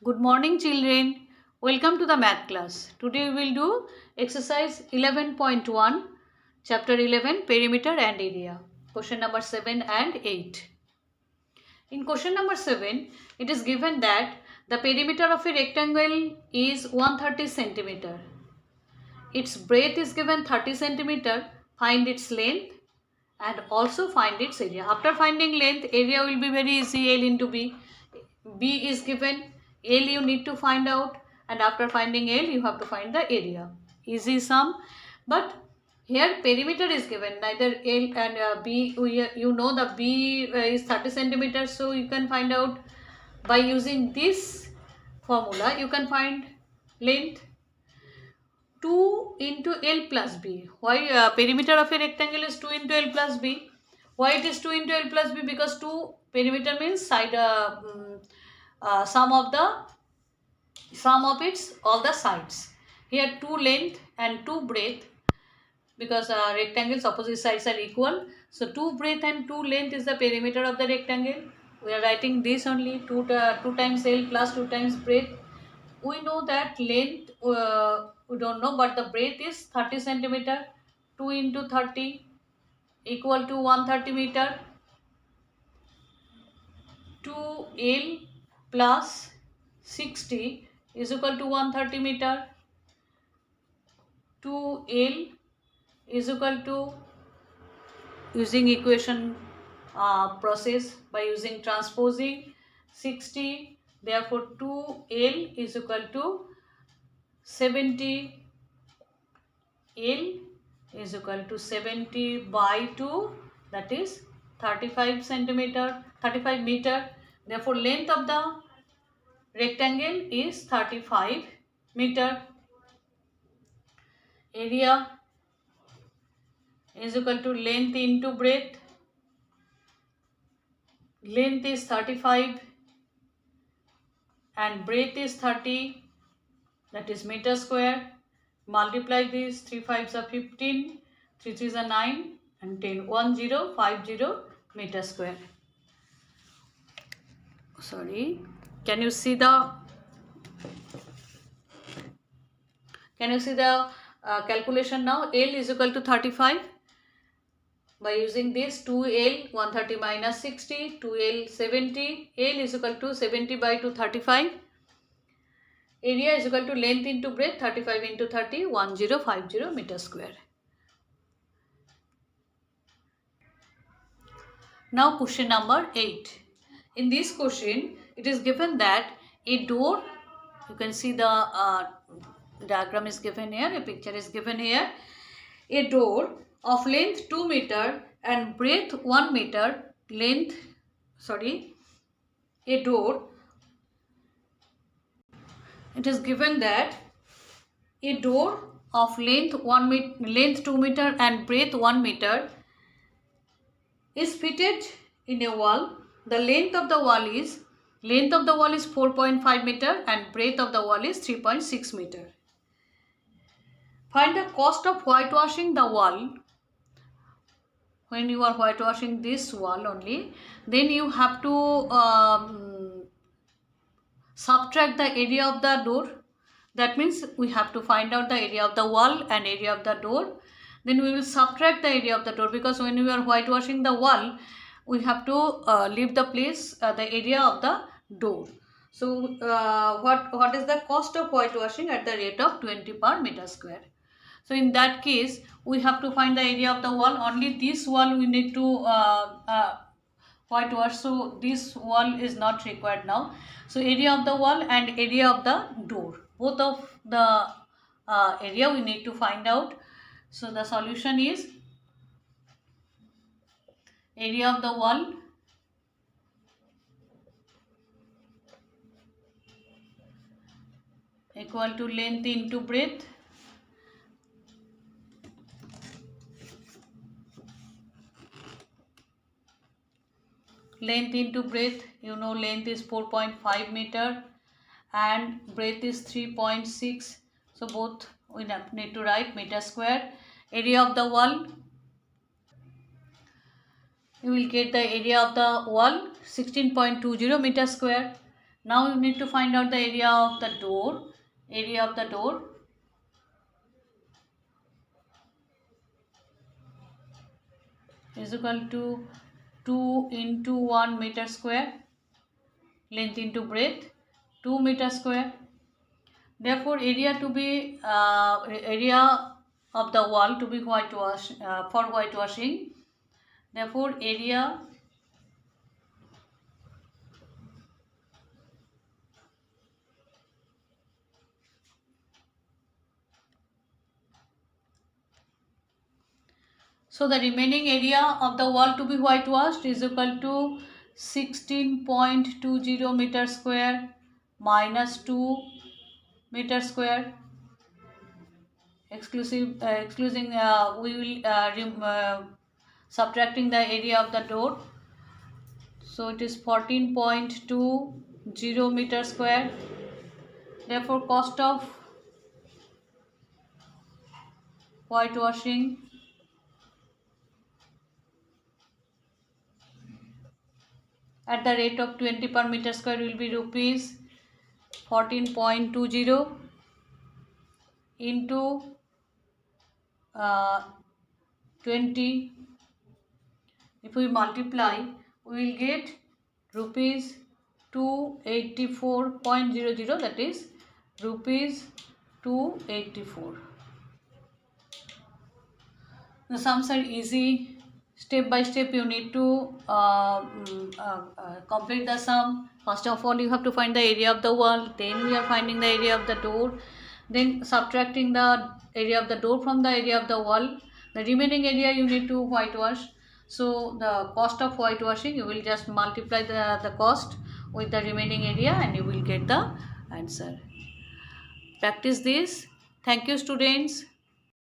Good morning children. Welcome to the math class. Today we will do exercise 11.1 chapter 11 perimeter and area. Question number 7 and 8. In question number 7 it is given that the perimeter of a rectangle is 130 centimeter. Its breadth is given 30 centimeter. Find its length and also find its area. After finding length, area will be very easy. L into B. B is given. L you need to find out, and after finding L you have to find the area. Easy sum. But here perimeter is given. Neither L and B. You know the B is 30 centimeters, so you can find out by using this formula. You can find length 2 into L plus B. Why perimeter of a rectangle is 2 into L plus B? Why it is 2 into L plus B? Because 2 perimeter means side sum of its all the sides. Here 2 length and 2 breadth, because rectangles opposite sides are equal. So 2 breadth and 2 length is the perimeter of the rectangle. We are writing this only 2 times L plus 2 times breadth. We know that length we don't know, but the breadth is 30 centimeter. 2 into 30 equal to 130 meter. 2L plus 60 is equal to 130 meter. 2L is equal to, using equation process by using transposing, 60. Therefore 2L is equal to 70. L is equal to 70 by 2, that is 35 meter. Therefore length of the rectangle is 35 meter. Area is equal to length into breadth. Length is 35 and breadth is 30, that is meter square. Multiply this, 3 5s are 15, 3 3s are 9 and 10, 1050 meter square. Sorry, can you see the calculation now? L is equal to 35. By using this, 2L 130 minus 60, 2L 70, L is equal to 70 by 2 35. Area is equal to length into breadth, 35 into 30, 1050 meter square. Now question number 8. In this question, it is given that a door, you can see the diagram is given here, a picture is given here. A door of length 2 meter and breadth 1 meter, a door, it is given that a door of length 2 meter and breadth 1 meter is fitted in a wall. The length of the wall is 4.5 meter and breadth of the wall is 3.6 meter. Find the cost of whitewashing the wall. When you are whitewashing this wall only, then you have to subtract the area of the door. That means we have to find out the area of the wall and area of the door. Then we will subtract the area of the door, because when we are whitewashing the wall, we have to leave the place, the area of the door. So what is the cost of whitewashing at the rate of 20 per meter square? So in that case, we have to find the area of the wall. Only this wall we need to whitewash. So this wall is not required now. So area of the wall and area of the door, both of the area we need to find out. So the solution is area of the wall equal to length into breadth into breadth. You know length is 4.5 meter and breadth is 3.6. So both we need to write meter square. Area of the wall, you will get the area of the wall 16.20 meter square. Now you need to find out the area of the door. Area of the door is equal to 2 into 1 meter square, length into breadth, 2 meter square. Therefore, area to be area of the wall to be whitewash for whitewashing. Therefore, area so the remaining area of the wall to be whitewashed is equal to 16.20 meter square minus 2 meter square. Excluding we will subtracting the area of the door. So it is 14.20 meter square. Therefore, cost of whitewashing at the rate of 20 per meter square will be rupees 14.20 into 20. If we multiply, we will get rupees 284.00, that is rupees 284. The sums are easy. Step by step you need to complete the sum. First of all, you have to find the area of the wall, then we are finding the area of the door, then subtracting the area of the door from the area of the wall. The remaining area you need to whitewash. So the cost of whitewashing, you will just multiply the cost with the remaining area and you will get the answer. Practice this. Thank you, students.